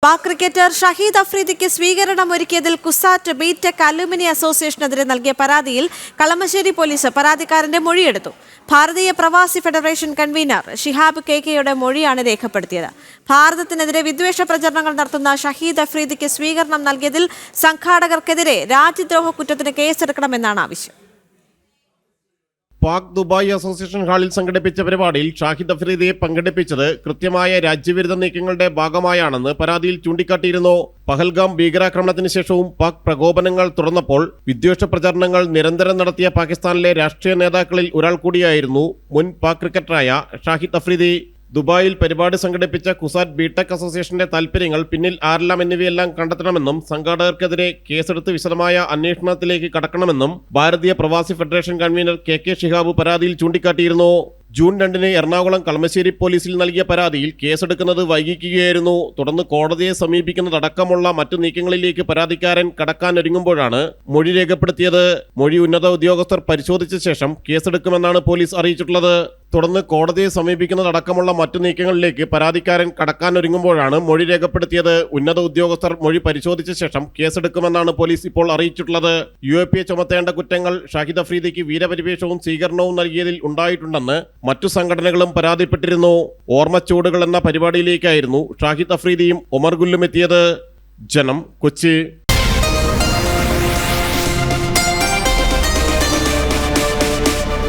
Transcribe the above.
Pak cricketer Shaheed അഫ്രീദിക്ക് സ്വീകരണം ഒരുക്കിയതിൽ CUSAT ബി.ടെക് alumni അസോസിയേഷനെതിരെ നൽകിയ പരാതിയിൽ കളമശ്ശേരി പോലീസ് പരാതിക്കാരന്റെ മൊഴിയെടുത്തു. ഭാരതീയ പ്രവാസി ഫെഡറേഷൻ കൺവീനർ ഷിഹാബ് കെ.കെയുടെ മൊഴിയാണ് രേഖപ്പെടുത്തിയത്. ഭാരതത്തിനെതിരെ വിദ്വേഷ പ്രചരണങ്ങൾ നടത്തുന്ന ഷഹീദ് അഫ്രീദിക്ക് സ്വീകരണം നൽകിയതിൽ സംഘാടകർക്കെതിരെ രാജ്യദ്രോഹ കുറ്റത്തിന് കേസെടുക്കണമെന്നാണ് ആവശ്യം. പാക് ദുബായ് അസോസിയേഷൻ ഹാളിൽ സംഘടിപ്പിച്ച പരിപാടിയിൽ ഷാഹിദ് അഫ്രീദിയെ പങ്കെടുപ്പിച്ചത് കൃത്യമായ രാജ്യവിരുദ്ധ നീക്കങ്ങളുടെ ഭാഗമായാണെന്ന് പരാതിയിൽ ചൂണ്ടിക്കാട്ടിയിരുന്നു. പഹൽഗാം ഭീകരാക്രമണത്തിന് ശേഷവും പാക് പ്രകോപനങ്ങൾ തുടർന്നപ്പോൾ വിദ്വേഷ പ്രചാരണങ്ങൾ നിരന്തരം നടത്തിയ പാകിസ്ഥാനിലെ രാഷ്ട്രീയ നേതാക്കളിൽ ഒരാൾ കൂടിയായിരുന്നു മുൻ പാക് ക്രിക്കറ്ററായ ഷാഹിദ് അഫ്രീദി. ദുബായിൽ പരിപാടി സംഘടിപ്പിച്ച കുസാറ്റ് ബി.ടെക് അസോസിയേഷന്റെ താൽപര്യങ്ങൾ പിന്നിൽ ആരെല്ലാം എന്നിവയെല്ലാം കണ്ടെത്തണമെന്നും സംഘാടകർക്കെതിരെ കേസെടുത്ത് വിശദമായ അന്വേഷണത്തിലേക്ക് കടക്കണമെന്നും ഭാരതീയ പ്രവാസി ഫെഡറേഷൻ കൺവീനർ കെ.കെ. ഷിഹാബ് പരാതിയിൽ ചൂണ്ടിക്കാട്ടിയിരുന്നു. ജൂൺ 2-ന് എറണാകുളം കളമശ്ശേരി പോലീസിൽ നൽകിയ പരാതിയിൽ കേസെടുക്കുന്നത് വൈകിക്കുകയായിരുന്നു. തുടർന്ന് കോടതിയെ സമീപിക്കുന്നതടക്കമുള്ള മറ്റു നീക്കങ്ങളിലേക്ക് പരാതിക്കാരൻ കടക്കാനൊരുങ്ങുമ്പോഴാണ് മൊഴി രേഖപ്പെടുത്തിയത്. മൊഴി ഉന്നത ഉദ്യോഗസ്ഥർ പരിശോധിച്ച ശേഷം കേസെടുക്കുമെന്നാണ് പോലീസ് അറിയിച്ചിട്ടുള്ളത്. തുടർന്ന് കോടതിയെ സമീപിക്കുന്നതടക്കമുള്ള മറ്റു നീക്കങ്ങളിലേക്ക് പരാതിക്കാരൻ കടക്കാനൊരുങ്ങുമ്പോഴാണ് മൊഴി രേഖപ്പെടുത്തിയത്. ഉന്നത ഉദ്യോഗസ്ഥർ മൊഴി പരിശോധിച്ച ശേഷം കേസെടുക്കുമെന്നാണ് പോലീസ് ഇപ്പോൾ അറിയിച്ചിട്ടുള്ളത്. UAPA ചുമത്തേണ്ട കുറ്റങ്ങൾ ഷാഹിദ് അഫ്രീദിക്ക് വീരപരിവേഷവും സ്വീകരണവും നൽകിയതിൽ ഉണ്ടായിട്ടുണ്ടെന്ന് മറ്റു സംഘടനകളും പരാതിപ്പെട്ടിരുന്നു. ഓർമ്മച്ചൂടുകൾ എന്ന പരിപാടിയിലേക്കായിരുന്നു ഷാഹിദ് അഫ്രീദിയും ഒമർ ഗുല്ലും എത്തിയത്. ജനം, കൊച്ചി.